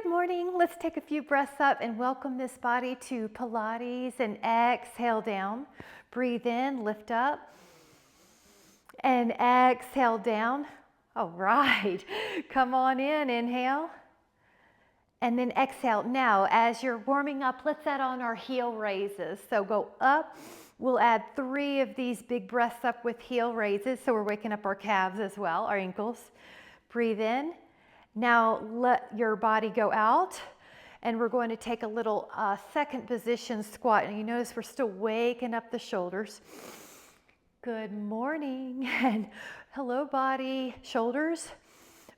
morning. Let's take a few breaths up and welcome this body to Pilates and exhale down. Breathe in, lift up, and exhale down. All right, come on in, inhale, and then exhale. Now, as you're warming up, let's add on our heel raises. So go up. We'll add 3 of these big breaths up with heel raises. So we're waking up our calves as well, our ankles. Breathe in. Now let your body go out, and we're going to take a little second position squat. And you notice we're still waking up the shoulders. Good morning, and hello body, shoulders,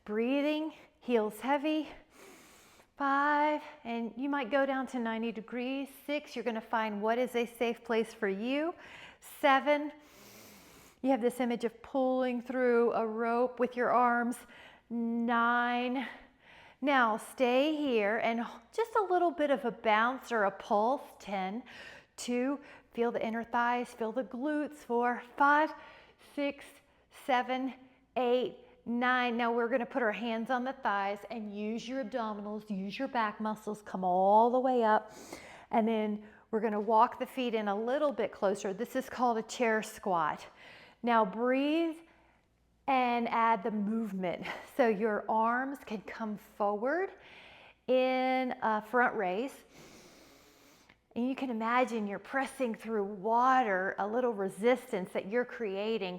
breathing, heels heavy. 5, and you might go down to 90 degrees. 6, you're gonna find what is a safe place for you. 7, you have this image of pulling through a rope with your arms. 9, now stay here and just a little bit of a bounce or a pulse. 10, 2, feel the inner thighs, feel the glutes. 4, 5, 6, 7, 8, 9. Now we're going to put our hands on the thighs and use your abdominals, use your back muscles, come all the way up. And then we're going to walk the feet in a little bit closer. This is called a chair squat. Now breathe and add the movement. So your arms can come forward in a front raise. And you can imagine you're pressing through water, a little resistance that you're creating.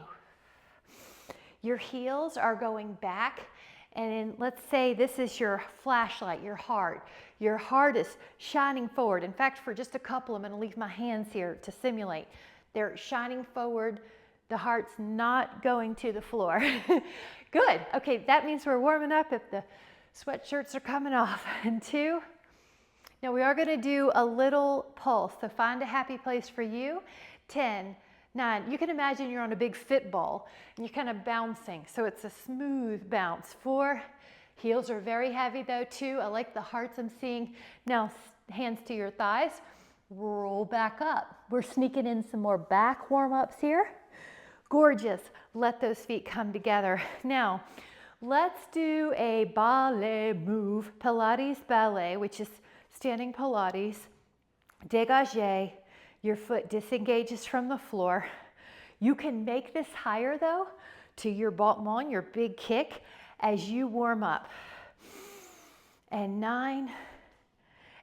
Your heels are going back, and then let's say this is your flashlight, your heart. Your heart is shining forward. In fact, for just a couple, I'm going to leave my hands here to simulate. They're shining forward. The heart's not going to the floor. Good. Okay, that means we're warming up if the sweatshirts are coming off. And 2. Now we are going to do a little pulse. So find a happy place for you. 10, 9, you can imagine you're on a big fit ball and you're kind of bouncing. So it's a smooth bounce. 4, heels are very heavy though. 2, I like the hearts I'm seeing. Now hands to your thighs, roll back up. We're sneaking in some more back warm-ups here. Gorgeous. Let those feet come together. Now let's do a ballet move, Pilates ballet, which is standing Pilates. Dégagé. Your foot disengages from the floor. You can make this higher though to your battement, your big kick, as you warm up. And 9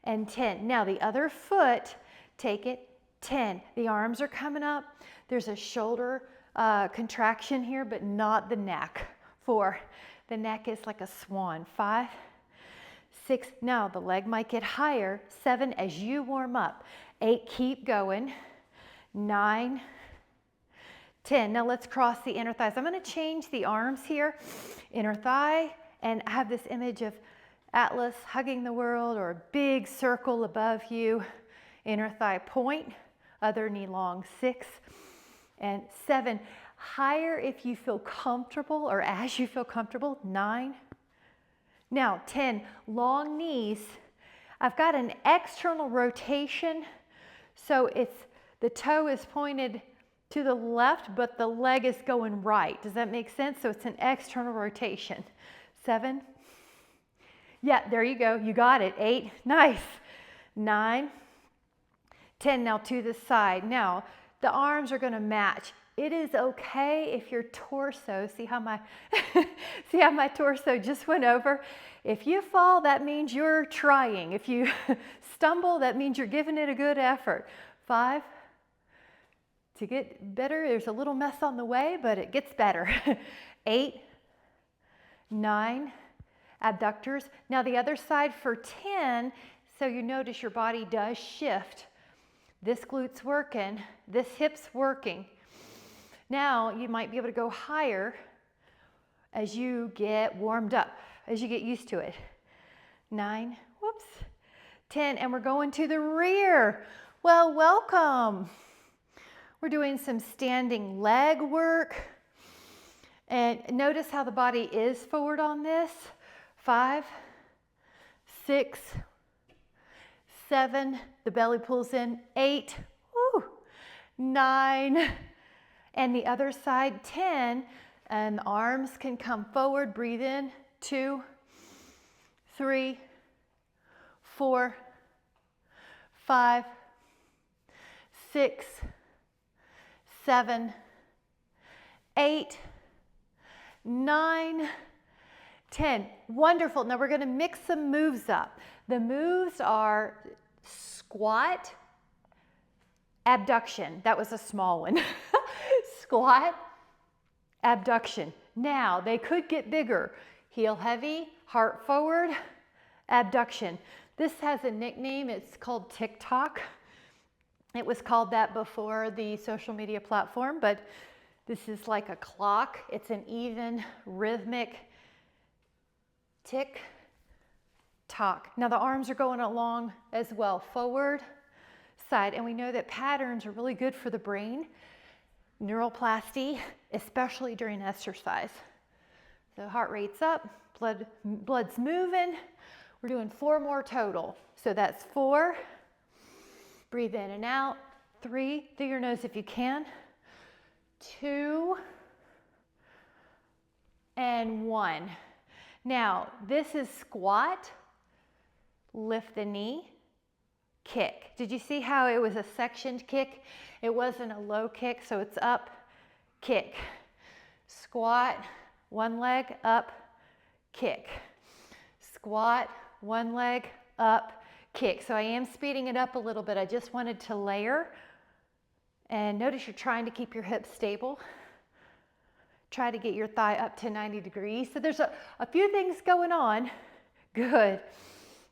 and 10. Now the other foot, take it. 10. The arms are coming up. There's a shoulder contraction here, but not the neck. 4. The neck is like a swan. 5, 6. Now the leg might get higher. 7 as you warm up. 8, keep going. 9, 10. Now let's cross the inner thighs. I'm going to change the arms here. Inner thigh, and I have this image of Atlas hugging the world, or a big circle above you. Inner thigh point, other knee long. 6 and 7. Higher if you feel comfortable, or as you feel comfortable. 9. Now 10, long knees. I've got an external rotation. So the toe is pointed to the left, but the leg is going right. Does that make sense? So it's an external rotation. 7. Yeah, there you go. You got it. 8. Nice. 9. 10. Now to the side. Now the arms are going to match. It is okay if your torso, see how my torso just went over? If you fall, that means you're trying. If you stumble, that means you're giving it a good effort. 5, to get better, there's a little mess on the way, but it gets better. 8, 9, abductors. Now the other side for 10, so you notice your body does shift. This glute's working, this hip's working. Now you might be able to go higher as you get warmed up, as you get used to it. 9, whoops, 10, and we're going to the rear. Well, welcome. We're doing some standing leg work. And notice how the body is forward on this. 5, 6, 7, the belly pulls in. 8, woo, 9, and the other side. 10, and the arms can come forward. Breathe in. 2, 3, 4, 5, 6, 7, 8, 9, 10. Wonderful. Now we're going to mix some moves up. The moves are squat, abduction. That was a small one. Squat, abduction. Now they could get bigger. Heel heavy, heart forward, abduction. This has a nickname. It's called TikTok. It was called that before the social media platform, but this is like a clock. It's an even, rhythmic tick, tock. Now the arms are going along as well, forward, side, and we know that patterns are really good for the brain, neuroplasty, especially during exercise. So heart rate's up, blood's moving. We're doing 4 more total. So that's 4. Breathe in and out. 3, through your nose if you can. 2, and 1. Now, this is squat, lift the knee, kick. Did you see how it was a sectioned kick? It wasn't a low kick, so it's up, kick. Squat, one leg, up, kick. Squat, one leg, up, kick. So I am speeding it up a little bit. I just wanted to layer. And notice you're trying to keep your hips stable. Try to get your thigh up to 90 degrees. So there's a few things going on. Good.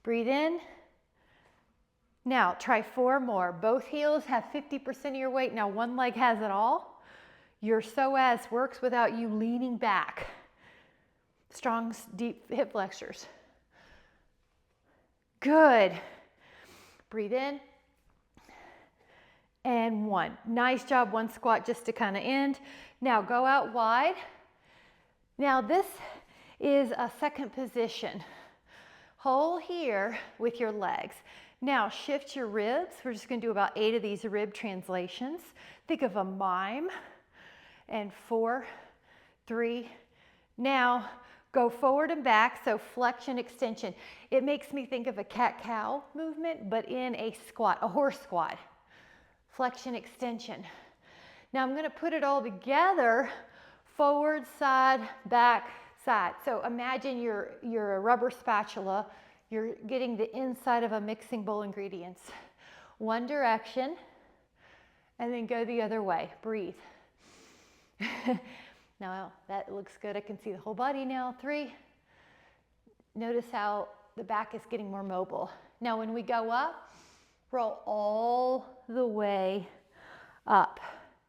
Breathe in. Now try 4 more. Both heels have 50% of your weight. Now one leg has it all. Your psoas works without you leaning back. Strong, deep hip flexors. Good. Breathe in. And 1. Nice job, 1 squat just to kind of end. Now go out wide. Now this is a second position. Hold here with your legs. Now shift your ribs. We're just going to do about 8 of these rib translations. Think of a mime. And 4, 3. Now go forward and back, so flexion, extension. It makes me think of a cat-cow movement, but in a squat, a horse squat. Flexion, extension. Now I'm going to put it all together, forward, side, back, side. So imagine you're a rubber spatula. You're getting the inside of a mixing bowl ingredients. One direction, and then go the other way. Breathe. Now that looks good. I can see the whole body now. 3. Notice how the back is getting more mobile. Now when we go up, roll all the way up.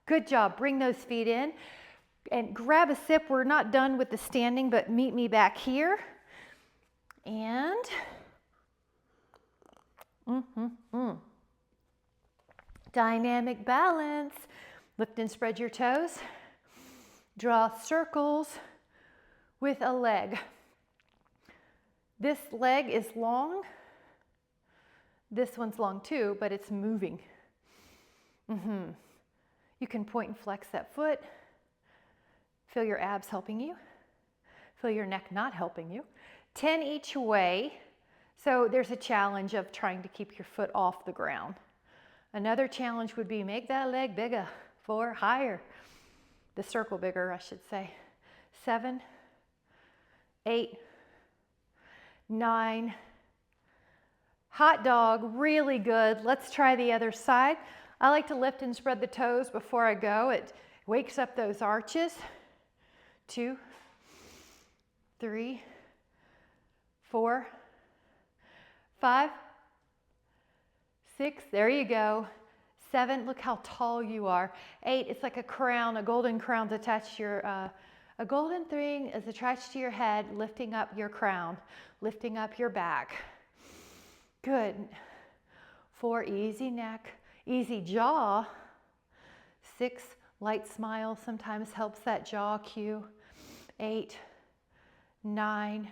Good job. Bring those feet in and grab a sip. We're not done with the standing, but meet me back here. And dynamic balance. Lift and spread your toes. Draw circles with a leg. This leg is long. This one's long too, but it's moving. You can point and flex that foot. Feel your abs helping you. Feel your neck not helping you. 10 each way. So there's a challenge of trying to keep your foot off the ground. Another challenge would be make that leg bigger. 4, higher. The circle bigger, I should say. 7, 8, 9. Hot dog, really good. Let's try the other side. I like to lift and spread the toes before I go. It wakes up those arches. 2, 3, 4, 5, 6. There you go. 7, look how tall you are. 8, it's like a crown, a golden crown's attached to your, a golden thing is attached to your head, lifting up your crown, lifting up your back. Good. 4, easy neck, easy jaw. 6, light smile sometimes helps that jaw cue. 8, 9.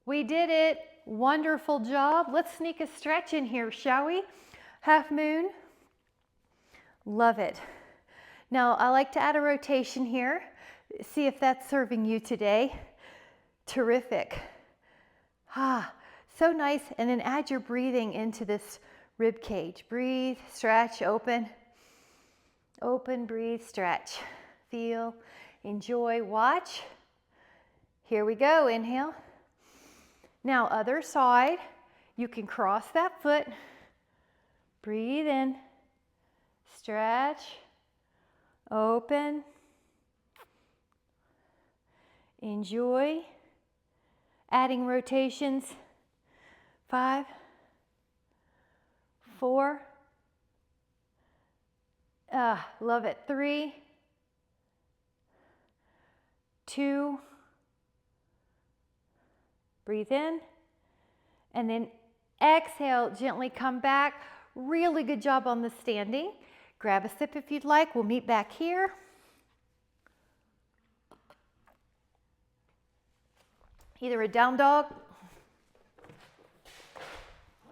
We did it. Wonderful job. Let's sneak a stretch in here, shall we? Half moon. Love it. Now I like to add a rotation here. See if that's serving you today. Terrific. So nice. And then add your breathing into this rib cage. Breathe, stretch, open. Open, breathe, stretch. Feel, enjoy, watch. Here we go. Inhale. Now other side. You can cross that foot. Breathe in. Stretch. Open. Enjoy. Adding rotations. 5, 4. Love it. 3, 2. Breathe in. And then exhale, gently come back. Really good job on the standing. Grab a sip if you'd like. We'll meet back here. Either a down dog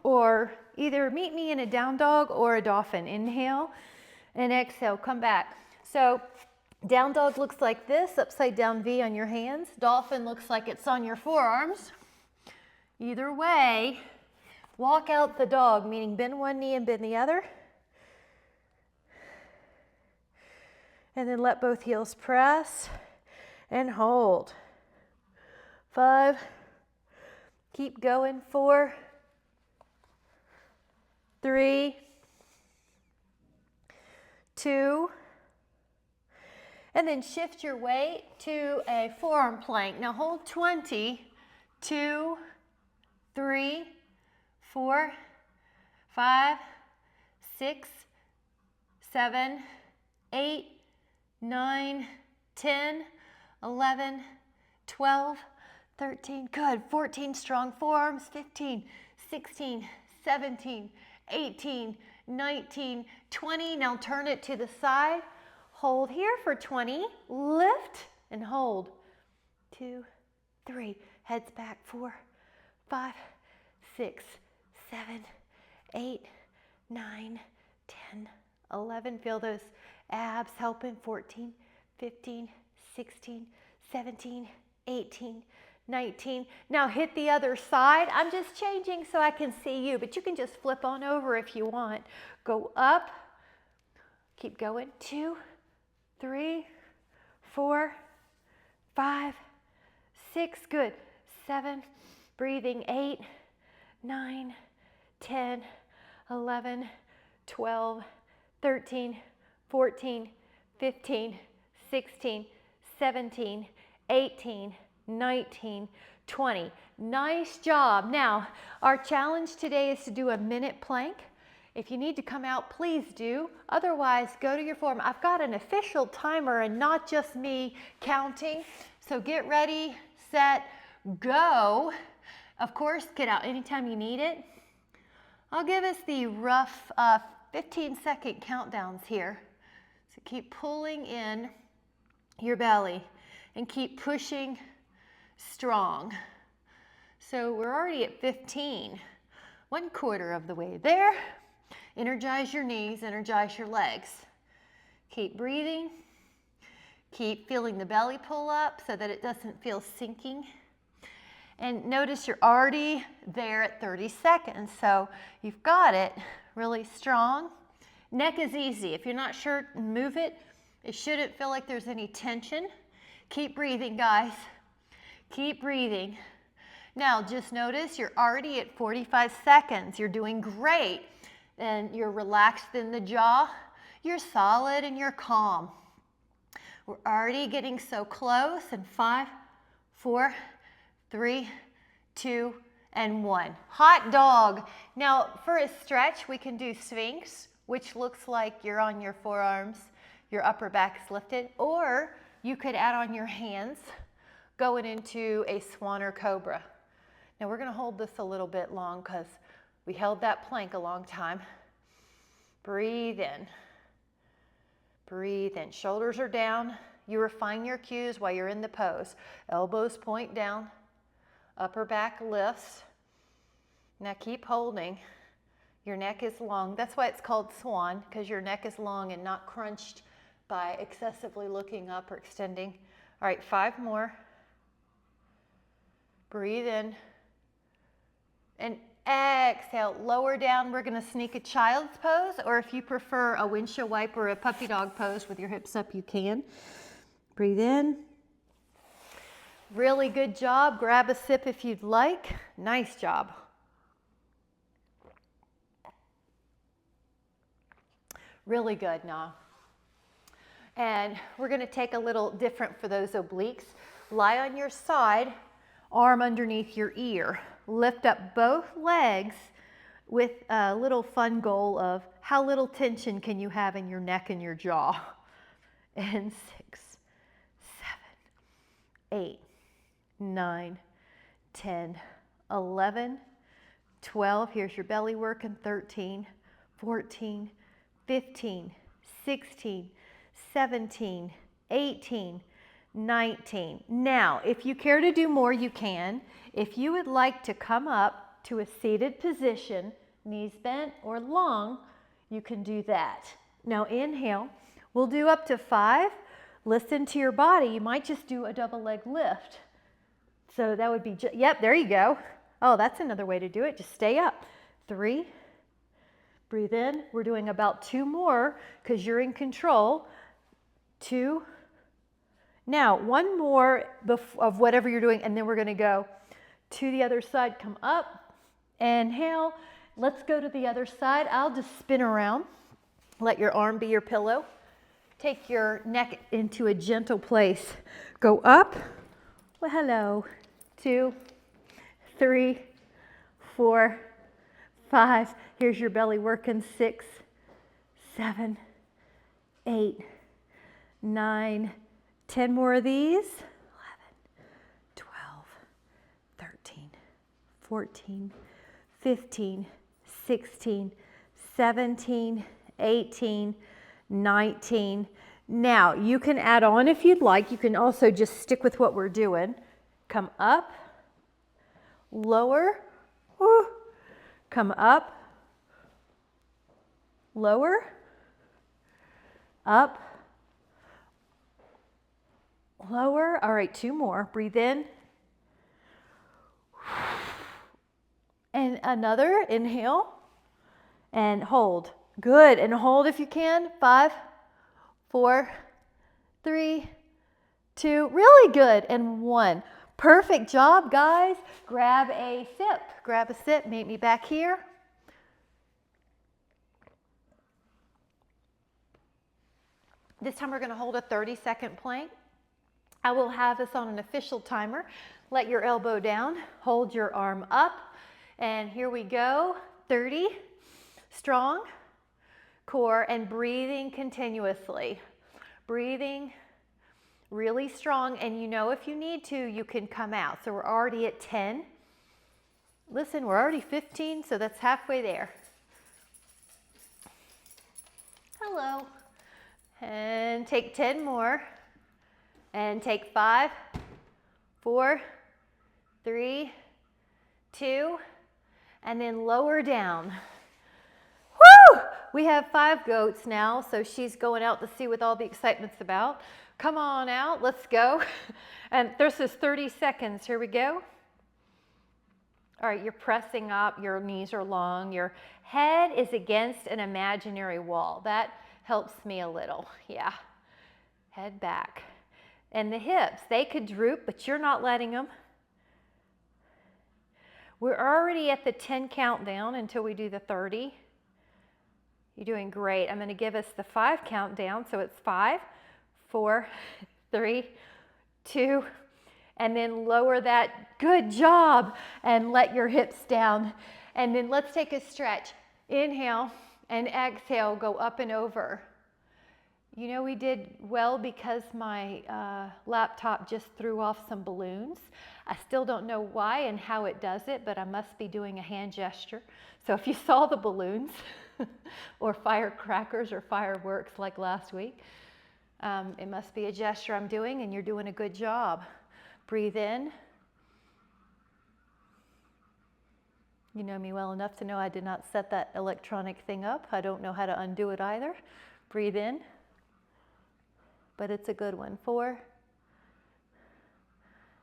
or either meet me in a down dog or a dolphin. Inhale and exhale, come back. So down dog looks like this, upside down V on your hands. Dolphin looks like it's on your forearms. Either way, walk out the dog, meaning bend one knee and bend the other. And then let both heels press and hold. 5, keep going. 4, 3, 2, and then shift your weight to a forearm plank. Now hold 20, 2, 3, 4, 5, 6, 7, 8, 9, 10, 11, 12, 13, good, 14 strong forearms, 15, 16, 17, 18, 19, 20. Now turn it to the side. Hold here for 20. Lift and hold. 2, 3. Heads back. 4, 5, 6, 7, 8, 9, 10, 11. Feel those abs helping. 14, 15, 16, 17, 18, 19. Now hit the other side. I'm just changing so I can see you, but you can just flip on over if you want. Go up. Keep going. 2, 3, 4, 5, 6. Good. 7. Breathing. 8, 9, 10, 11, 12, 13, 14, 15, 16, 17, 18, 19, 20. Nice job. Now, our challenge today is to do a minute plank. If you need to come out, please do. Otherwise, go to your form. I've got an official timer and not just me counting. So get ready, set, go. Of course, get out anytime you need it. I'll give us the rough 15-second countdowns here. So keep pulling in your belly and keep pushing strong. So we're already at 15, 1/4 of the way there. Energize your knees, energize your legs. Keep breathing. Keep feeling the belly pull up so that it doesn't feel sinking. And notice you're already there at 30 seconds. So you've got it really strong. Neck is easy. If you're not sure, move it. It shouldn't feel like there's any tension. Keep breathing, guys. Keep breathing. Now, just notice you're already at 45 seconds. You're doing great. And you're relaxed in the jaw. You're solid and you're calm. We're already getting so close. And 5, 4, 3, 2, and 1. Hot dog. Now, for a stretch, we can do Sphinx, which looks like you're on your forearms, your upper back's lifted, or you could add on your hands going into a swan or cobra. Now, we're going to hold this a little bit long because we held that plank a long time. Breathe in. Breathe in. Shoulders are down. You refine your cues while you're in the pose. Elbows point down. Upper back lifts. Now keep holding. Your neck is long. That's why it's called swan, because your neck is long and not crunched by excessively looking up or extending. All right, 5 more. Breathe in. and exhale, lower down. We're gonna sneak a child's pose, or if you prefer a windshield wiper or a puppy dog pose with your hips up, you can. Breathe in. Really good job. Grab a sip if you'd like. Nice job. Really good, nah. And we're gonna take a little different for those obliques. Lie on your side, arm underneath your ear. Lift up both legs with a little fun goal of how little tension can you have in your neck and your jaw. And 6, 7, 8, 9, 10, 11, 12. Here's your belly work. And 13, 14, 15, 16, 17, 18, 19. Now, if you care to do more, you can. If you would like to come up to a seated position, knees bent or long, you can do that. Now inhale. We'll do up to 5. Listen to your body. You might just do a double leg lift. So that would be, yep, there you go. Oh, that's another way to do it. Just stay up. 3. Breathe in. We're doing about 2 more because you're in control. 2. Now, 1 more of whatever you're doing, and then we're going to go to the other side. Come up. Inhale. Let's go to the other side. I'll just spin around. Let your arm be your pillow. Take your neck into a gentle place. Go up. Well, hello. 2, 3, 4, 5. Here's your belly working. 6, 7, 8, 9, 10 more of these. 11, 12, 13, 14, 15, 16, 17, 18, 19. Now, you can add on if you'd like. You can also just stick with what we're doing. Come up, lower, woo. Come up, lower, up, lower. All right, 2 more. Breathe in. And another. Inhale and hold. Good. And hold if you can. 5, 4, 3, 2. Really good. And 1. Perfect job, guys. Grab a sip. Grab a sip. Meet me back here. This time we're going to hold a 30-second plank. I will have this on an official timer. Let your elbow down. Hold your arm up. And here we go. 30. Strong core and breathing continuously. Breathing really strong, and you know if you need to, you can come out. So we're already at 10. Listen, we're already 15, so that's halfway there. Hello. And take 10 more. And take 5, 4, 3, 2, and then lower down. Woo! We have 5 goats now, so she's going out to see what all the excitement's about. Come on out, let's go. And this is 30 seconds, here we go. All right, you're pressing up, your knees are long, your head is against an imaginary wall. That helps me a little, yeah. Head back. And the hips, they could droop, but you're not letting them. We're already at the 10 countdown until we do the 30. You're doing great. I'm going to give us the 5 countdown. So it's 5, 4, 3, 2, and then lower that. Good job. And let your hips down. And then let's take a stretch. Inhale and exhale. Go up and over. You know, we did well because my laptop just threw off some balloons. I still don't know why and how it does it, but I must be doing a hand gesture. So if you saw the balloons or firecrackers or fireworks like last week, it must be a gesture I'm doing, and you're doing a good job. Breathe in. You know me well enough to know I did not set that electronic thing up. I don't know how to undo it either. Breathe in. But it's a good one. 4.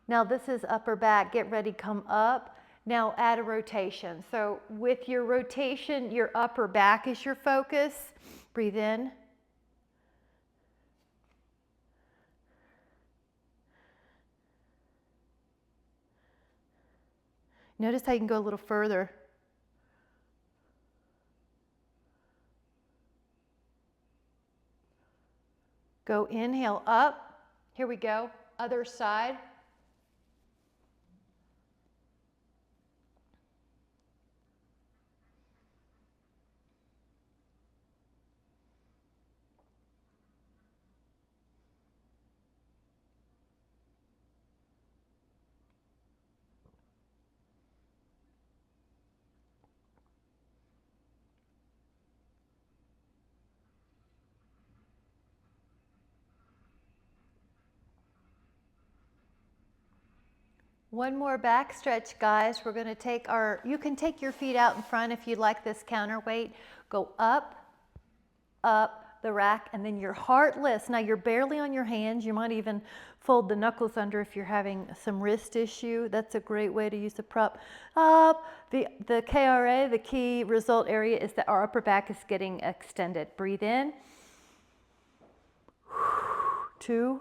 Now this is upper back. Get ready, come up. Now add a rotation. So with your rotation, your upper back is your focus. Breathe in. Notice how you can go a little further. Go inhale up. Here we go. Other side. One more back stretch, guys. We're going to take you can take your feet out in front if you like this counterweight. Go up, up the rack, and then your heart lifts. Now you're barely on your hands. You might even fold the knuckles under if you're having some wrist issue. That's a great way to use the prop. Up. The KRA, the key result area, is that our upper back is getting extended. Breathe in. 2.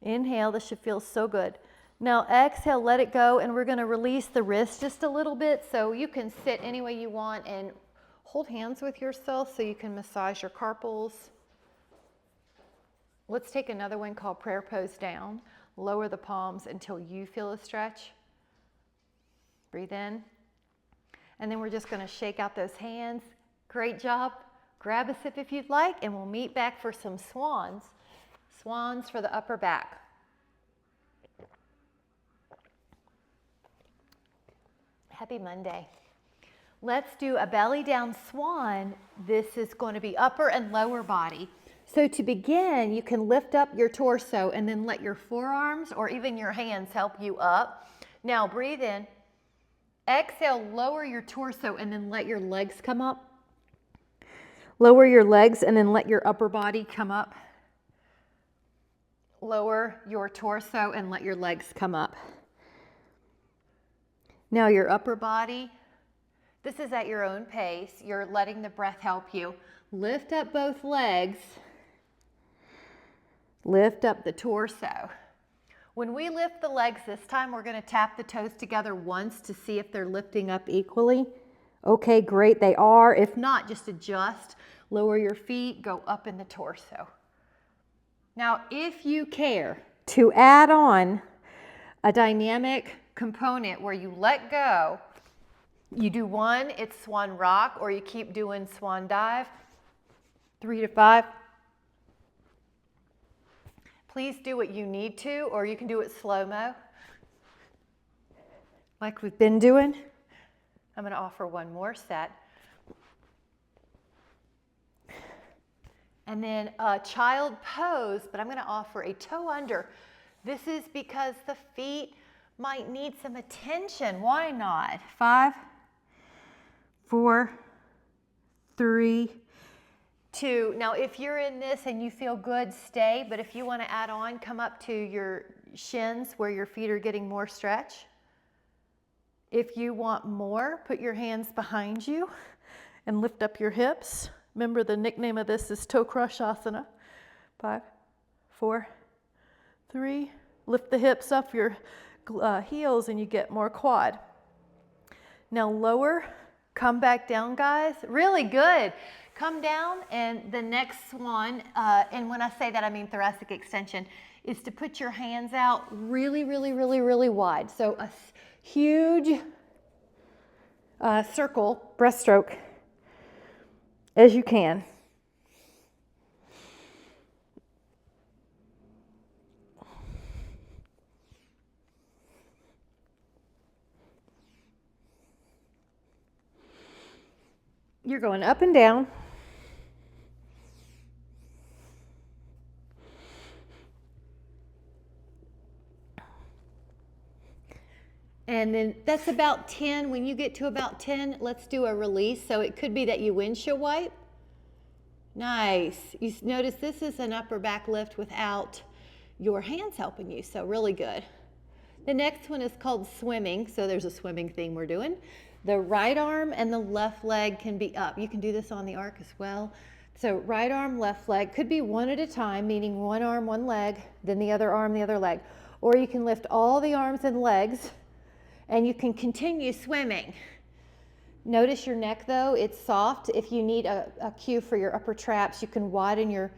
Inhale. This should feel so good. Now exhale, let it go, and we're going to release the wrist just a little bit, so you can sit any way you want and hold hands with yourself so you can massage your carpals. Let's take another one called prayer pose down. Lower the palms until you feel a stretch. Breathe in. And then we're just going to shake out those hands. Great job. Grab a sip if you'd like, and we'll meet back for some swans. Swans for the upper back. Happy Monday. Let's do a belly down swan. This is going to be upper and lower body. So to begin, you can lift up your torso and then let your forearms or even your hands help you up. Now breathe in. Exhale, lower your torso and then let your legs come up. Lower your legs and then let your upper body come up. Lower your torso and let your legs come up. Now your upper body, this is at your own pace. You're letting the breath help you. Lift up both legs. Lift up the torso. When we lift the legs this time, we're going to tap the toes together once to see if they're lifting up equally. Okay, great, they are. If not, just adjust. Lower your feet, go up in the torso. Now, if you care to add on a dynamic component where you let go, you do one, it's swan rock, or you keep doing swan dive, 3 to 5. Please do what you need to, or you can do it slow-mo, like we've been doing. I'm going to offer one more set. And then a child pose, but I'm going to offer a toe under. This is because the feet might need some attention. Why not? 5, 4, 3, 2. Now, if you're in this and you feel good, stay. But if you want to add on, come up to your shins where your feet are getting more stretch. If you want more, put your hands behind you and lift up your hips. Remember, the nickname of this is toe crush asana. 5, 4, 3. Lift the hips up your heels and you get more quad. Now lower, come back down, guys. Really good. Come down, and the next one, and when I say that I mean thoracic extension, is to put your hands out really, really, really, really wide. So a huge circle, breaststroke, as you can. You're going up and down. And then that's about 10. When you get to about 10, let's do a release. So it could be that you windshield wipe. Nice. You notice this is an upper back lift without your hands helping you. So really good. The next one is called swimming. So there's a swimming theme we're doing. The right arm and the left leg can be up. You can do this on the arc as well. So right arm, left leg, could be one at a time, meaning one arm, one leg, then the other arm, the other leg. Or you can lift all the arms and legs and you can continue swimming. Notice your neck though, it's soft. If you need a cue for your upper traps, you can widen your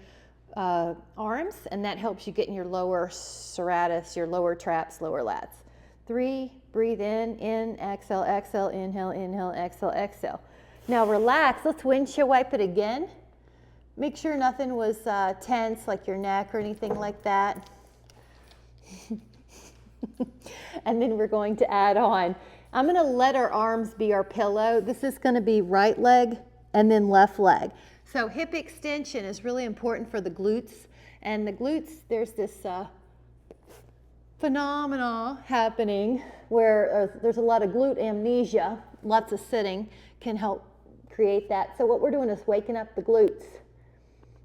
arms, and that helps you get in your lower serratus, your lower traps, lower lats. 3, breathe in, exhale, exhale, inhale, inhale, exhale, exhale. Now relax, let's windshield wipe it again. Make sure nothing was tense, like your neck or anything like that. And then we're going to add on. I'm gonna let our arms be our pillow. This is gonna be right leg and then left leg. So hip extension is really important for the glutes. And the glutes, there's this phenomena happening where there's a lot of glute amnesia. Lots of sitting can help create that. So what we're doing is waking up the glutes.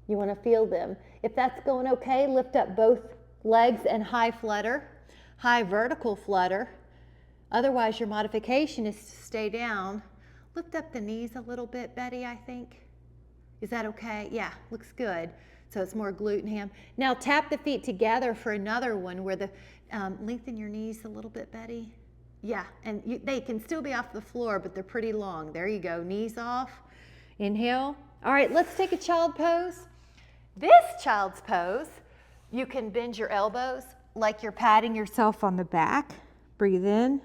You want to feel them. If that's going okay, lift up both legs and high flutter, high vertical flutter. Otherwise, your modification is to stay down. Lift up the knees a little bit, Betty, I think. Is that okay? Yeah, looks good. So it's more glute and ham. Now tap the feet together for another one where the lengthen your knees a little bit, Betty. Yeah, and they can still be off the floor, but they're pretty long. There you go, knees off. Inhale. All right, let's take a child pose. This child's pose, you can bend your elbows like you're patting yourself on the back. Breathe in.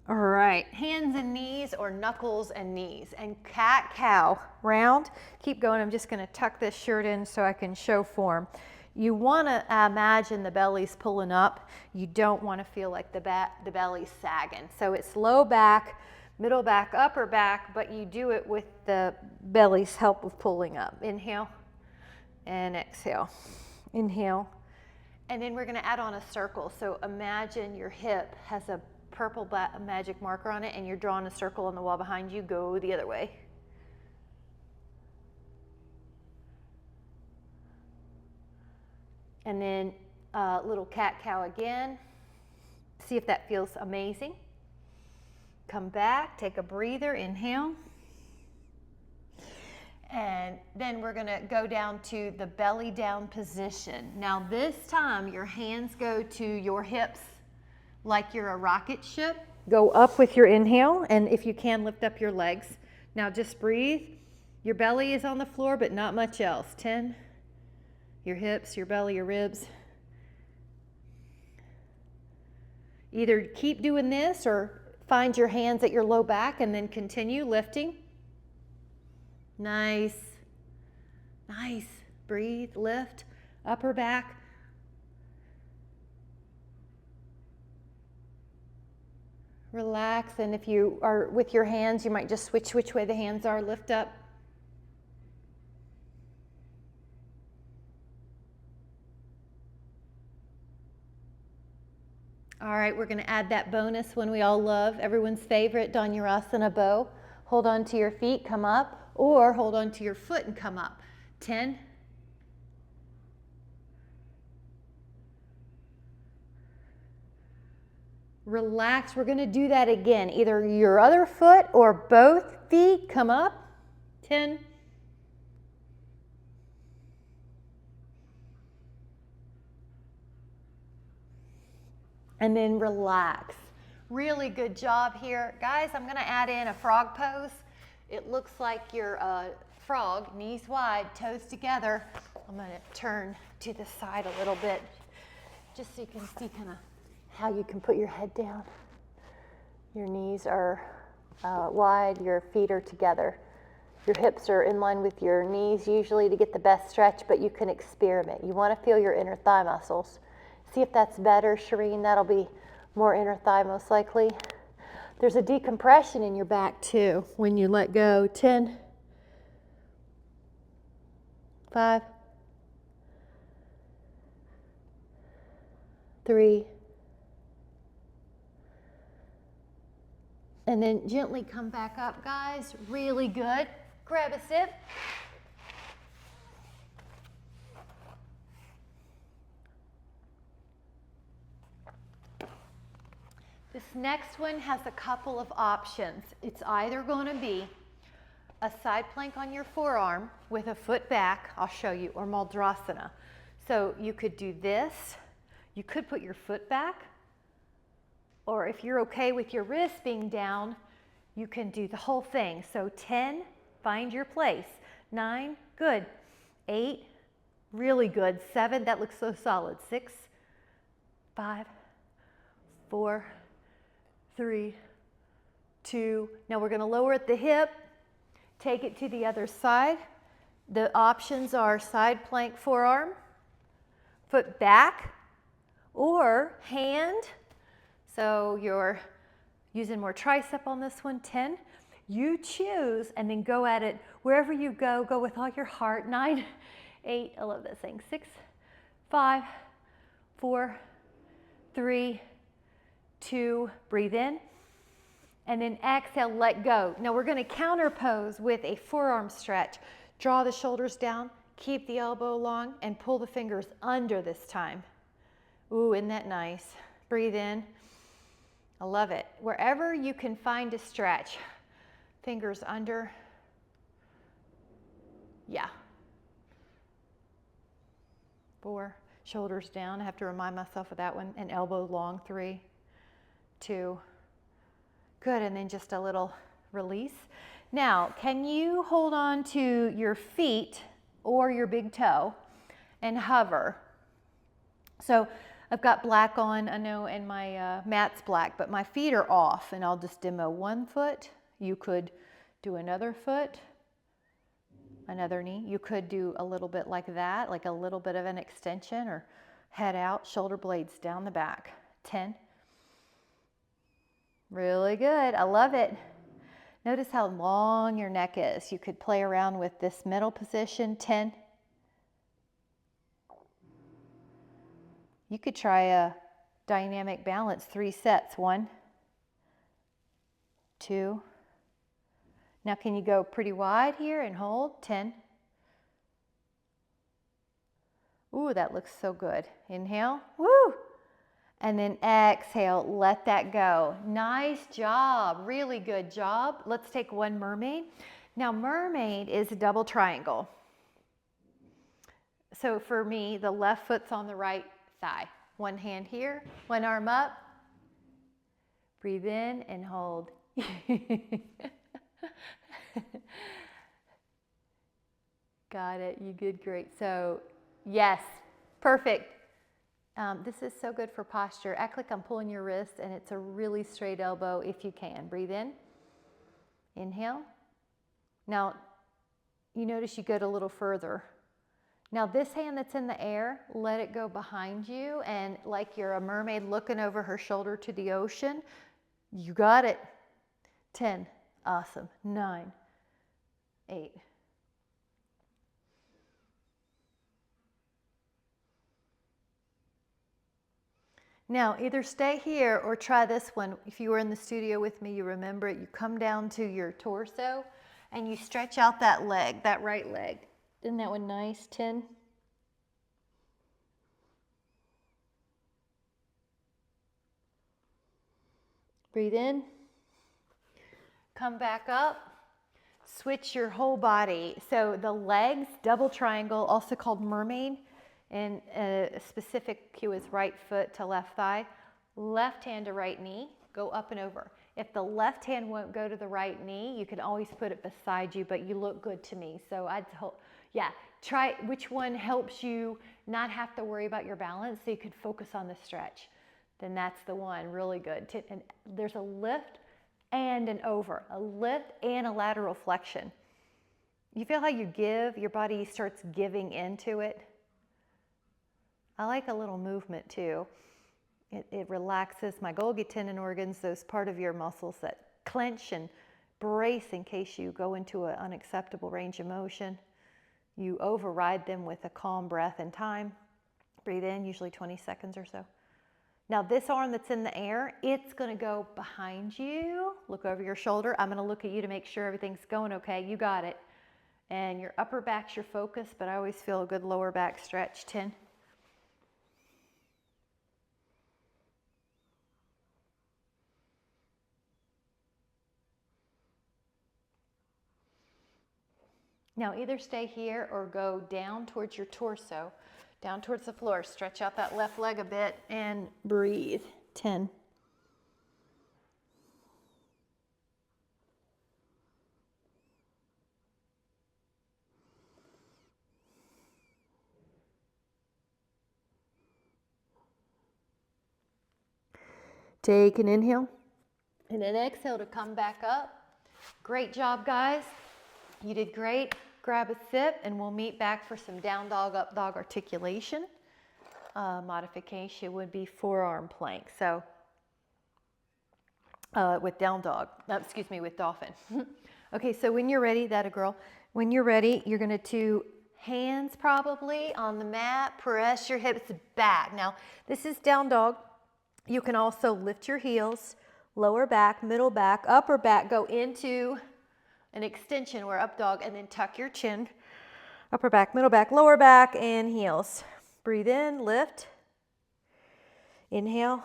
All right, hands and knees or knuckles and knees. And cat-cow, round. Keep going, I'm just gonna tuck this shirt in so I can show form. You wanna imagine the belly's pulling up. You don't wanna feel like the belly's sagging. So it's low back, middle back, upper back, but you do it with the belly's help of pulling up. Inhale and exhale. Inhale. And then we're gonna add on a circle. So imagine your hip has a purple magic marker on it and you're drawing a circle on the wall behind you. Go the other way. And then a little cat-cow again. See if that feels amazing. Come back, take a breather, inhale. And then we're gonna go down to the belly down position. Now this time your hands go to your hips like you're a rocket ship. Go up with your inhale, and if you can, lift up your legs. Now just breathe. Your belly is on the floor, but not much else. 10, your hips, your belly, your ribs. Either keep doing this or find your hands at your low back and then continue lifting. Nice, nice. Breathe, lift, upper back. Relax, and if you are with your hands, you might just switch which way the hands are. Lift up. All right, we're going to add that bonus one we all love, everyone's favorite, Dhanurasana bow. Hold on to your feet, come up, or hold on to your foot and come up. 10. Relax, we're gonna do that again. Either your other foot or both feet come up. 10. And then relax. Really good job here. Guys, I'm gonna add in a frog pose. It looks like you're a frog, knees wide, toes together. I'm gonna turn to the side a little bit, just so you can see kind of how you can put your head down. Your knees are wide, your feet are together. Your hips are in line with your knees usually to get the best stretch, but you can experiment. You want to feel your inner thigh muscles. See if that's better, Shireen. That'll be more inner thigh most likely. There's a decompression in your back too when you let go. 10, 5, 3, and then gently come back up, guys. Really good. Grab a sip. This next one has a couple of options. It's either going to be a side plank on your forearm with a foot back, I'll show you, or Maldrasana. So you could do this, you could put your foot back, or if you're okay with your wrist being down, you can do the whole thing. So 10, find your place. 9, good. 8, really good. 7, that looks so solid. 6, 5, 4, 3, 2. Now we're going to lower at the hip, take it to the other side. The options are side plank forearm, foot back, or hand. So you're using more tricep on this one. 10. You choose and then go at it wherever you go. Go with all your heart. 9, 8, I love that saying. 6, 5, 4, 3, 2, breathe in. And then exhale, let go. Now we're going to counter pose with a forearm stretch. Draw the shoulders down, keep the elbow long, and pull the fingers under this time. Ooh, isn't that nice? Breathe in. I love it. Wherever you can find a stretch, fingers under. Yeah. 4, shoulders down. I have to remind myself of that one. And elbow long. 3, 2. Good, and then just a little release. Now, can you hold on to your feet or your big toe and hover? So I've got black on, I know, and my mat's black, but my feet are off, and I'll just demo one foot. You could do another foot, another knee. You could do a little bit like that, like a little bit of an extension, or head out, shoulder blades down the back. 10. Really good. I love it. Notice how long your neck is. You could play around with this middle position. 10. You could try a dynamic balance, 3 sets. 1, 2. Now can you go pretty wide here and hold? 10. Ooh, that looks so good. Inhale. Woo! And then exhale, let that go. Nice job, really good job. Let's take one mermaid. Now mermaid is a double triangle. So for me, the left foot's on the right thigh. One hand here, one arm up. Breathe in and hold. Got it, you did great. So yes, perfect. This is so good for posture. Act like I'm pulling your wrist, and it's a really straight elbow if you can. Breathe in. Inhale. Now, you notice you go a little further. Now, this hand that's in the air, let it go behind you, and like you're a mermaid looking over her shoulder to the ocean. You got it. 10. Awesome. 9, 8. Now, either stay here or try this one. If you were in the studio with me, you remember it. You come down to your torso and you stretch out that leg, that right leg. Isn't that one nice? 10. Breathe in. Come back up. Switch your whole body. So the legs, double triangle, also called mermaid. And a specific cue is right foot to left thigh, left hand to right knee, go up and over. If the left hand won't go to the right knee, you can always put it beside you, but you look good to me. So try which one helps you not have to worry about your balance so you could focus on the stretch. Then that's the one, really good. And there's a lift and an over, a lift and a lateral flexion. You feel how you give, your body starts giving into it. I like a little movement too. It relaxes my Golgi tendon organs, those part of your muscles that clench and brace in case you go into an unacceptable range of motion. You override them with a calm breath and time. Breathe in, usually 20 seconds or so. Now this arm that's in the air, it's gonna go behind you. Look over your shoulder. I'm gonna look at you to make sure everything's going okay. You got it. And your upper back's your focus, but I always feel a good lower back stretch. 10. Now either stay here or go down towards your torso, down towards the floor. Stretch out that left leg a bit and breathe. 10. Take an inhale and an exhale to come back up. Great job, guys. You did great. Grab a sip and we'll meet back for some down dog, up dog articulation. Modification would be forearm plank. So with down dog, with dolphin. Okay, so when you're ready, that a girl, when you're ready, you're gonna do hands probably on the mat, press your hips back. Now, this is down dog. You can also lift your heels, lower back, middle back, upper back, go into an extension or up dog, and then tuck your chin, upper back, middle back, lower back, and heels. Breathe in, lift, inhale.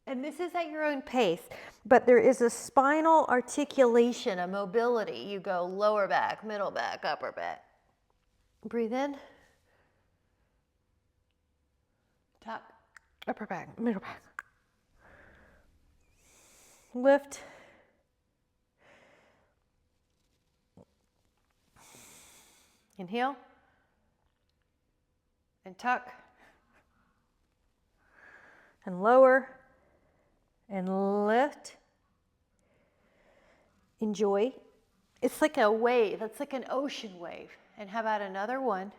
And this is at your own pace, but there is a spinal articulation, a mobility. You go lower back, middle back, upper back. Breathe in, tuck, upper back, middle back. Lift. Inhale. And tuck. And lower. And lift. Enjoy. It's like a wave. It's like an ocean wave. And how about another one?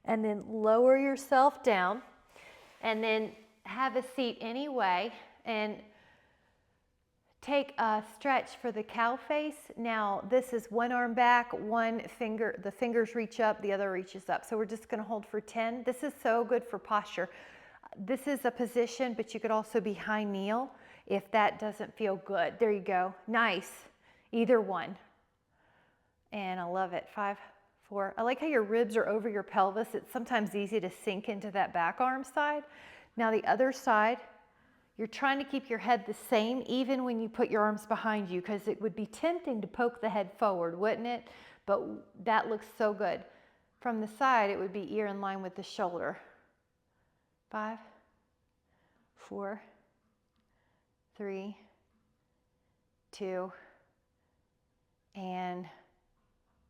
And then lower yourself down. And then have a seat anyway. And take a stretch for the cow face. Now, this is one arm back, one finger, the fingers reach up, the other reaches up. So we're just gonna hold for 10. This is so good for posture. This is a position, but you could also be high kneel if that doesn't feel good. There you go, nice, either one. And I love it, 5, 4. I like how your ribs are over your pelvis. It's sometimes easy to sink into that back arm side. Now the other side, you're trying to keep your head the same even when you put your arms behind you, because it would be tempting to poke the head forward, wouldn't it? But that looks so good. From the side, it would be ear in line with the shoulder. 5, 4, 3, 2, and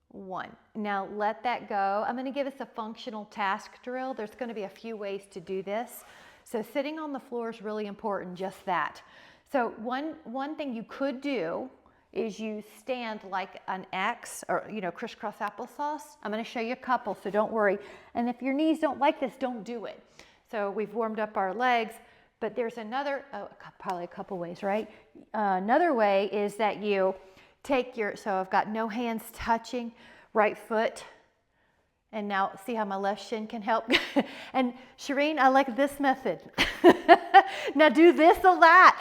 1. Now let that go. I'm going to give us a functional task drill. There's going to be a few ways to do this. So sitting on the floor is really important, just that. So one thing you could do is you stand like an X or, crisscross applesauce. I'm going to show you a couple, so don't worry. And if your knees don't like this, don't do it. So we've warmed up our legs, but there's another, probably a couple ways, right? Another way is that you take so I've got no hands touching, right foot. And now see how my left shin can help? And Shireen, I like this method. Now do this a lot.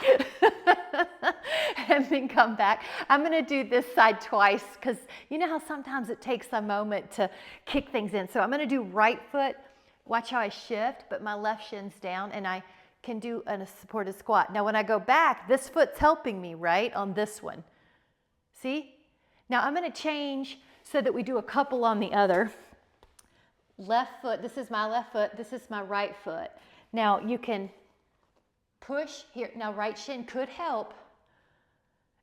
And then come back. I'm going to do this side twice because you know how sometimes it takes a moment to kick things in. So I'm going to do right foot. Watch how I shift, but my left shin's down and I can do a supported squat. Now when I go back, this foot's helping me, right, on this one. See? Now I'm going to change so that we do a couple on the other. Left foot, this is my left foot, this is my right foot. Now you can push here. Now right shin could help.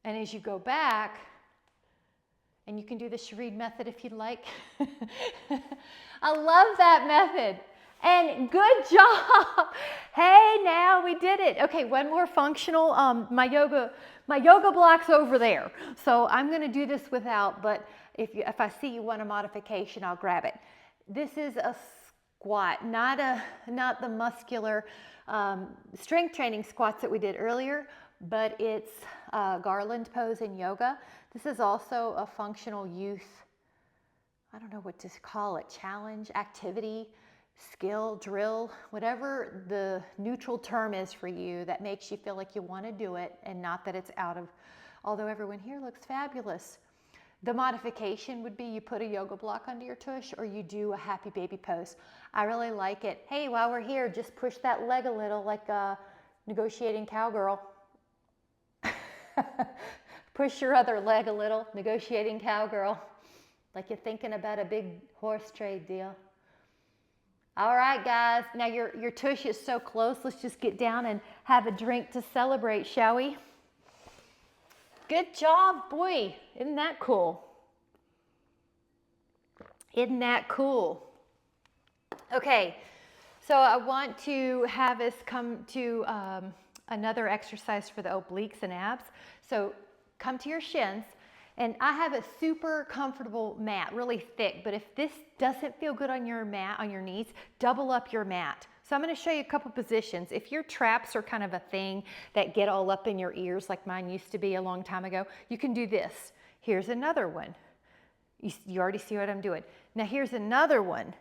And as you go back, and you can do the Shireen method if you'd like. I love that method. And good job. Hey, now we did it. Okay, one more functional. My yoga block's over there. So I'm going to do this without, but if I see you want a modification, I'll grab it. This is a squat, not the muscular strength training squats that we did earlier, but it's garland pose in yoga. This is also a functional youth, I don't know what to call it, challenge, activity, skill, drill, whatever the neutral term is for you that makes you feel like you want to do it and not that it's out of, although everyone here looks fabulous. The modification would be you put a yoga block under your tush or you do a happy baby pose. I really like it. Hey, while we're here, just push that leg a little like a negotiating cowgirl. Push your other leg a little, negotiating cowgirl, like you're thinking about a big horse trade deal. All right, guys, now your tush is so close. Let's just get down and have a drink to celebrate, shall we? Good job, boy. Isn't that cool? Isn't that cool? Okay, so I want to have us come to another exercise for the obliques and abs. So come to your shins. And I have a super comfortable mat, really thick, but if this doesn't feel good on your mat, on your knees, double up your mat. So I'm going to show you a couple positions. If your traps are kind of a thing that get all up in your ears like mine used to be a long time ago, you can do this. Here's another one. You already see what I'm doing. Now here's another one.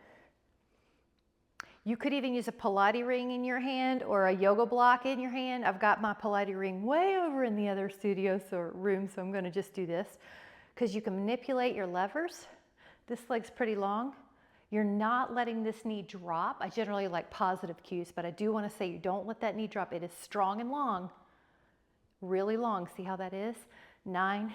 You could even use a Pilates ring in your hand or a yoga block in your hand. I've got my Pilates ring way over in the other studio or room, so I'm going to just do this because you can manipulate your levers. This leg's pretty long. You're not letting this knee drop. I generally like positive cues, but I do want to say you don't let that knee drop. It is strong and long, really long. See how that is? 9.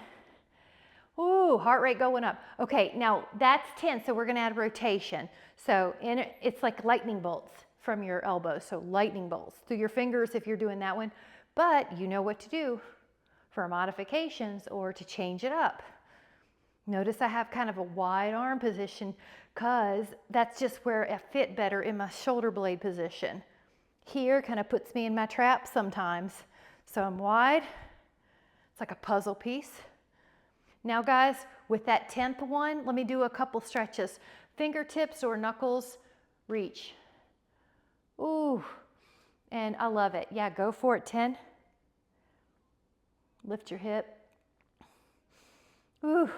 Ooh, heart rate going up. Okay, now that's 10, so we're going to add rotation. So it's like lightning bolts from your elbows. So lightning bolts through your fingers if you're doing that one. But you know what to do for modifications or to change it up. Notice I have kind of a wide arm position because that's just where I fit better in my shoulder blade position. Here kind of puts me in my trap sometimes. So I'm wide. It's like a puzzle piece. Now guys, with that 10th one, let me do a couple stretches. Fingertips or knuckles, reach. Ooh, and I love it. Yeah, go for it, 10. Lift your hip. Ooh,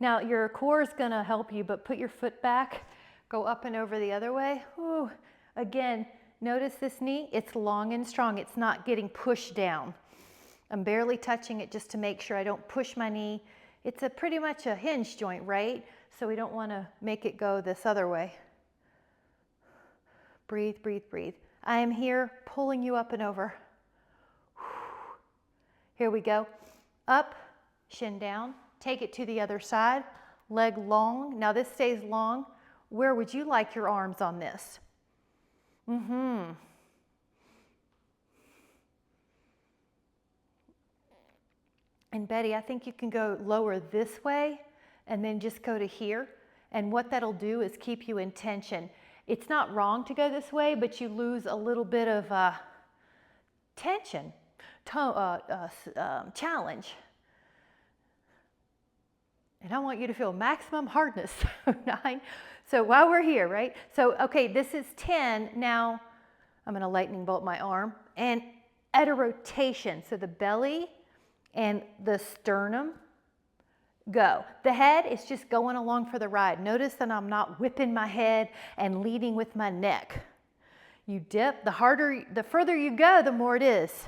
now your core is gonna help you, but put your foot back, go up and over the other way. Ooh, again, notice this knee, it's long and strong. It's not getting pushed down. I'm barely touching it just to make sure I don't push my knee. It's pretty much a hinge joint, right? So we don't want to make it go this other way. Breathe, breathe, breathe. I am here pulling you up and over. Here we go. Up, shin down. Take it to the other side. Leg long. Now this stays long. Where would you like your arms on this? And Betty, I think you can go lower this way and then just go to here. And what that'll do is keep you in tension. It's not wrong to go this way, but you lose a little bit of tension, challenge. And I want you to feel maximum hardness. 9. So while we're here, right? So, okay, this is 10. Now I'm going to lightning bolt my arm and add a rotation. So the belly and the sternum go. The head is just going along for the ride. Notice that I'm not whipping my head and leading with my neck. You dip, the further you go, the more it is.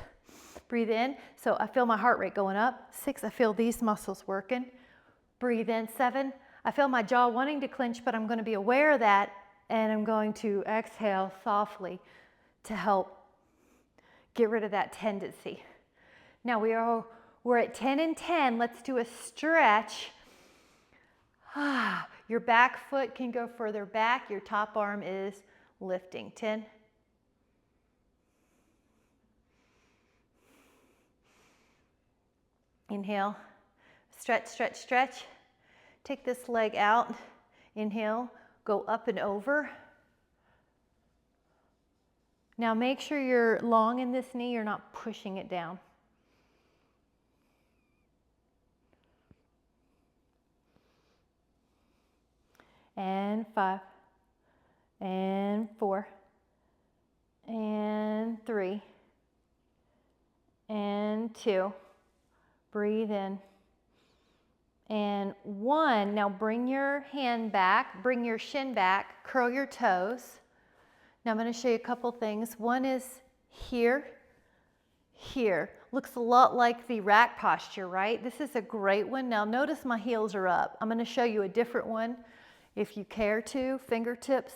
Breathe in. So I feel my heart rate going up. 6, I feel these muscles working. Breathe in. 7, I feel my jaw wanting to clench, but I'm going to be aware of that, and I'm going to exhale softly to help get rid of that tendency. Now we're at 10 and 10. Let's do a stretch. Your back foot can go further back. Your top arm is lifting. 10. Inhale. Stretch, stretch, stretch. Take this leg out. Inhale. Go up and over. Now make sure you're long in this knee. You're not pushing it down. And 5, and 4, and 3, and 2. Breathe in. And 1. Now bring your hand back, bring your shin back, curl your toes. Now I'm going to show you a couple things. One is here, here. Looks a lot like the rack posture, right? This is a great one. Now notice my heels are up. I'm going to show you a different one. If you care to, fingertips,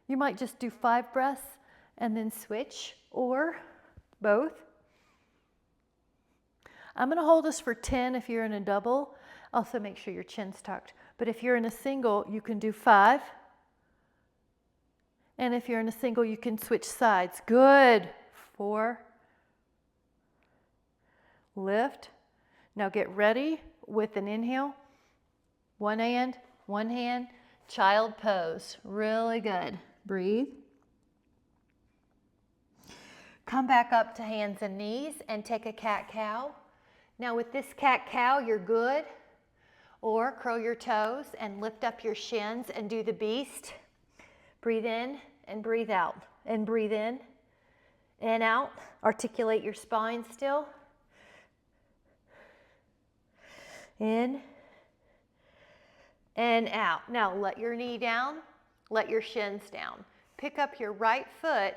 you might just do 5 breaths and then switch, or both. I'm going to hold this for 10 if you're in a double. Also make sure your chin's tucked. But if you're in a single, you can do 5. And if you're in a single, you can switch sides. Good. 4. Lift. Now get ready with an inhale. One hand, child pose. Really good. Breathe. Come back up to hands and knees and take a cat-cow. Now with this cat-cow, you're good. Or curl your toes and lift up your shins and do the beast. Breathe in and breathe out. And breathe in and out. Articulate your spine still. In and out. Now let your knee down. Let your shins down. Pick up your right foot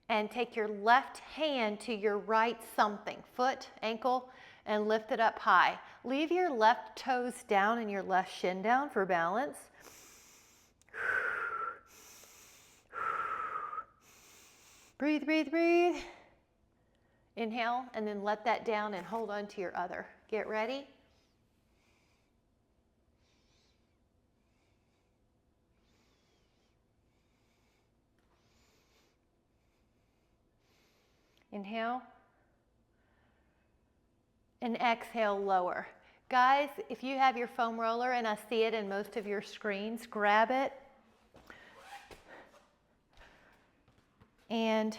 and take your left hand to your right something, foot, ankle, and lift it up high. Leave your left toes down and your left shin down for balance. Breathe, breathe, breathe. Inhale, and then let that down and hold on to your other. Get ready. Inhale. And exhale, lower. Guys, if you have your foam roller, and I see it in most of your screens, grab it. And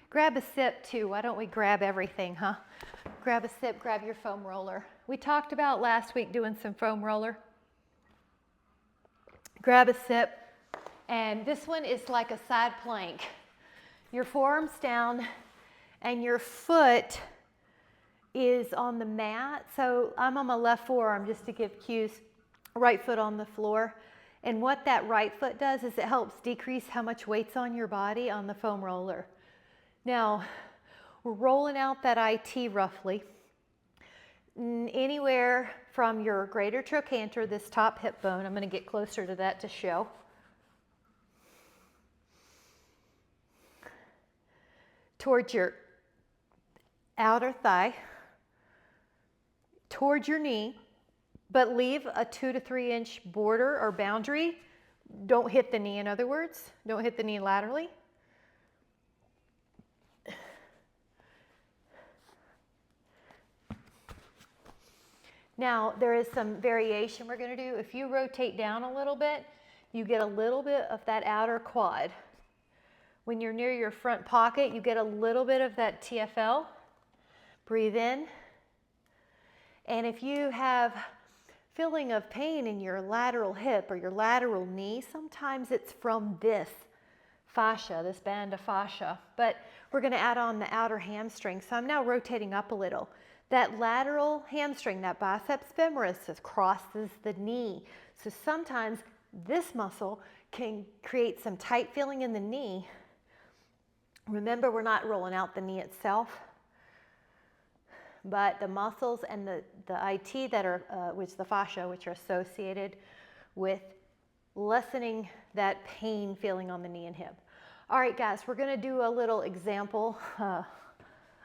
grab a sip too. Why don't we grab everything, huh? Grab a sip, grab your foam roller. We talked about last week doing some foam roller. Grab a sip. And this one is like a side plank. Your forearm's down and your foot is on the mat. So I'm on my left forearm just to give cues. Right foot on the floor. And what that right foot does is it helps decrease how much weight's on your body on the foam roller. Now, we're rolling out that IT roughly. Anywhere from your greater trochanter, this top hip bone, I'm going to get closer to that to show. Towards your outer thigh, towards your knee, but leave a 2 to 3 inch border or boundary. Don't hit the knee, in other words. Don't hit the knee laterally. Now, there is some variation we're going to do. If you rotate down a little bit, you get a little bit of that outer quad. When you're near your front pocket, you get a little bit of that TFL. Breathe in. And if you have feeling of pain in your lateral hip or your lateral knee, sometimes it's from this fascia, this band of fascia. But we're going to add on the outer hamstring. So I'm now rotating up a little. That lateral hamstring, that biceps femoris, crosses the knee. So sometimes this muscle can create some tight feeling in the knee. Remember, we're not rolling out the knee itself, but the muscles and the IT that are, which the fascia, which are associated with lessening that pain feeling on the knee and hip. All right, guys, we're going to do a little example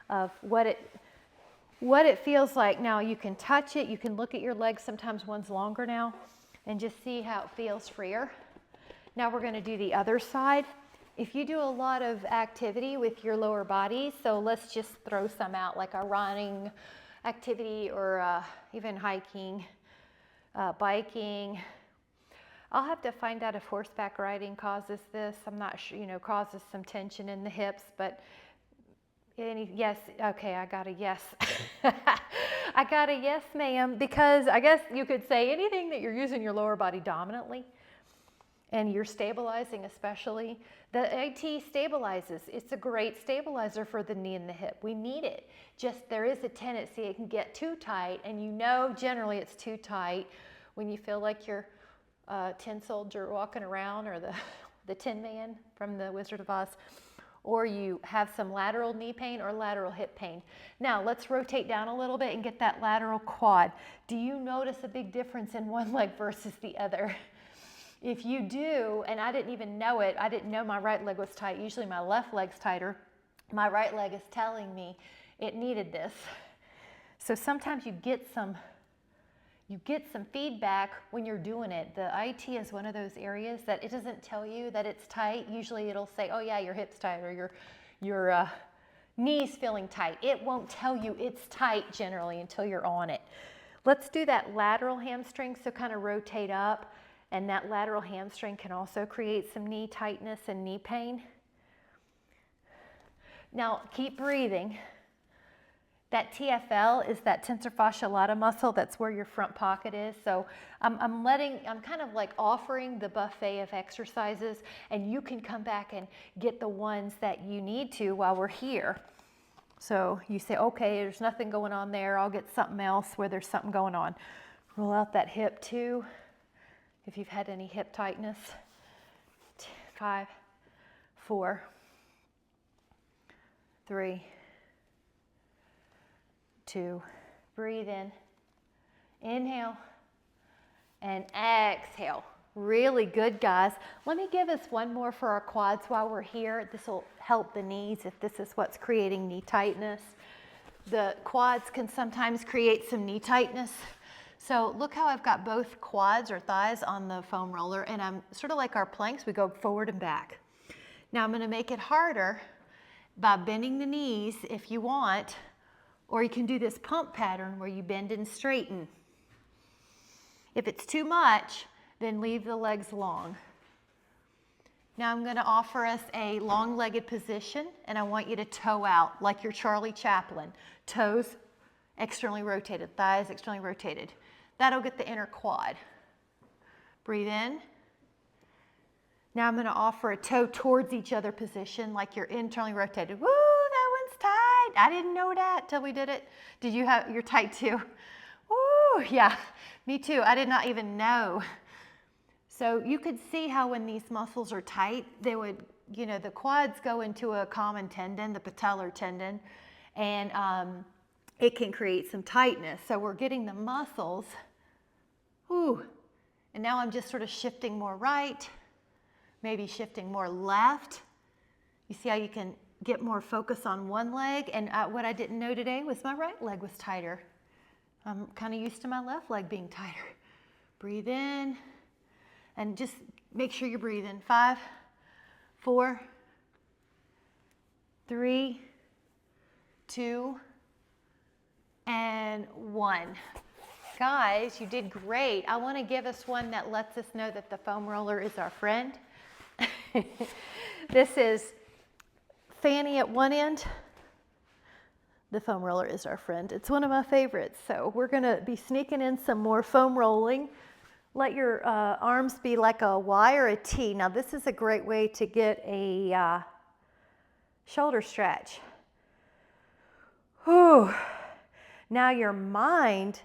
of what it feels like. Now, you can touch it. You can look at your legs. Sometimes one's longer now, and just see how it feels freer. Now, we're going to do the other side. If you do a lot of activity with your lower body, so let's just throw some out, like a running activity or even hiking, biking. I'll have to find out if horseback riding causes this. I'm not sure, causes some tension in the hips, but yes, okay, I got a yes. I got a yes, ma'am, because I guess you could say anything that you're using your lower body dominantly and you're stabilizing especially. The IT stabilizes. It's a great stabilizer for the knee and the hip. We need it. Just there is a tendency it can get too tight, and generally it's too tight when you feel like you're tin soldier walking around, or the Tin Man from the Wizard of Oz, or you have some lateral knee pain or lateral hip pain. Now let's rotate down a little bit and get that lateral quad. Do you notice a big difference in one leg versus the other? If you do, and I didn't even know it, I didn't know my right leg was tight. Usually my left leg's tighter. My right leg is telling me it needed this. So sometimes you get some feedback when you're doing it. The IT is one of those areas that it doesn't tell you that it's tight. Usually it'll say, oh yeah, your hip's tight, or your knees feeling tight. It won't tell you it's tight generally until you're on it. Let's do that lateral hamstring, so kind of rotate up, and that lateral hamstring can also create some knee tightness and knee pain. Now keep breathing. That TFL is that tensor fascia lata muscle. That's where your front pocket is. So I'm kind of like offering the buffet of exercises, and you can come back and get the ones that you need to while we're here. So you say, okay, there's nothing going on there. I'll get something else where there's something going on. Roll out that hip too, if you've had any hip tightness. 5, 4, 3, 2, breathe in, inhale, and exhale. Really good, guys. Let me give us one more for our quads while we're here. This will help the knees if this is what's creating knee tightness. The quads can sometimes create some knee tightness. So look how I've got both quads or thighs on the foam roller, and I'm sort of like our planks, we go forward and back. Now I'm gonna make it harder by bending the knees if you want, or you can do this pump pattern where you bend and straighten. If it's too much, then leave the legs long. Now I'm gonna offer us a long-legged position, and I want you to toe out like you're Charlie Chaplin. Toes externally rotated, thighs externally rotated. That'll get the inner quad. Breathe in. Now I'm gonna offer a toe towards each other position like you're internally rotated. Woo, that one's tight. I didn't know that till we did it. Did you have, you're tight too? Woo, yeah, me too. I did not even know. So you could see how when these muscles are tight, they would, you know, the quads go into a common tendon, the patellar tendon, and it can create some tightness. So we're getting the muscles, whew, and now I'm just sort of shifting more right, maybe shifting more left. You see how you can get more focus on one leg, and what I didn't know today was my right leg was tighter. I'm kind of used to my left leg being tighter. Breathe in. And just make sure you're breathing. 5, 4, 3, 2, and 1. Guys, you did great. I want to give us one that lets us know that the foam roller is our friend. This is Fanny at one end. The foam roller is our friend. It's one of my favorites. So we're going to be sneaking in some more foam rolling. Let your arms be like a Y or a T. Now this is a great way to get a shoulder stretch. Whew. Now your mind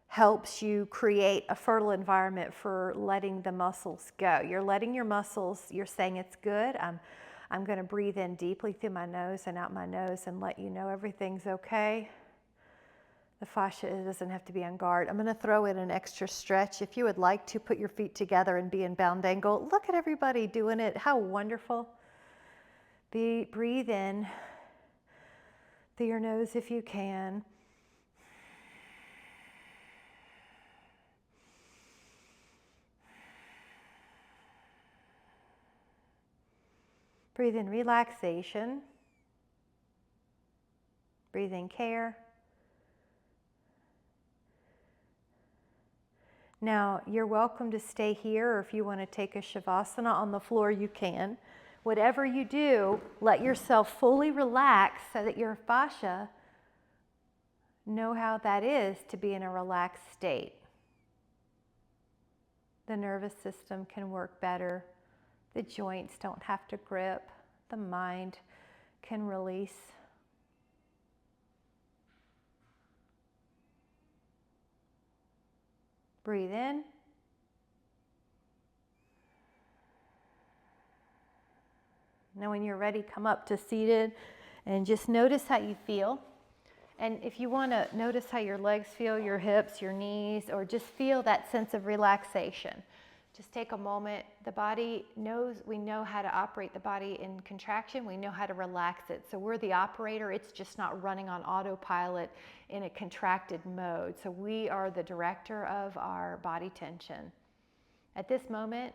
helps you create a fertile environment for letting the muscles go. You're letting your muscles, you're saying it's good. I'm going to breathe in deeply through my nose and out my nose and let you know everything's okay. The fascia doesn't have to be on guard. I'm going to throw in an extra stretch. If you would like to put your feet together and be in bound angle, look at everybody doing it. How wonderful. Breathe in through your nose if you can. Breathe in relaxation. Breathe in care. Now, you're welcome to stay here, or if you want to take a Shavasana on the floor, you can. Whatever you do, let yourself fully relax so that your fascia know how that is to be in a relaxed state. The nervous system can work better. The joints don't have to grip. The mind can release. Breathe in. Now when you're ready, come up to seated and just notice how you feel. And if you want to notice how your legs feel, your hips, your knees, or just feel that sense of relaxation. Just take a moment. The body knows, we know how to operate the body in contraction. We know how to relax it. So we're the operator. It's just not running on autopilot in a contracted mode. So we are the director of our body tension. At this moment,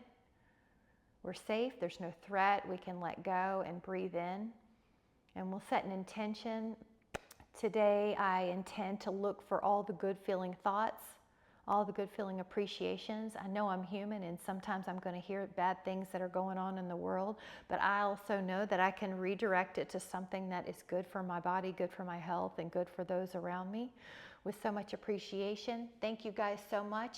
we're safe. There's no threat. We can let go and breathe in. And we'll set an intention. Today, I intend to look for all the good feeling thoughts, all the good feeling appreciations. I know I'm human and sometimes I'm going to hear bad things that are going on in the world, but I also know that I can redirect it to something that is good for my body, good for my health, and good for those around me with so much appreciation. Thank you guys so much.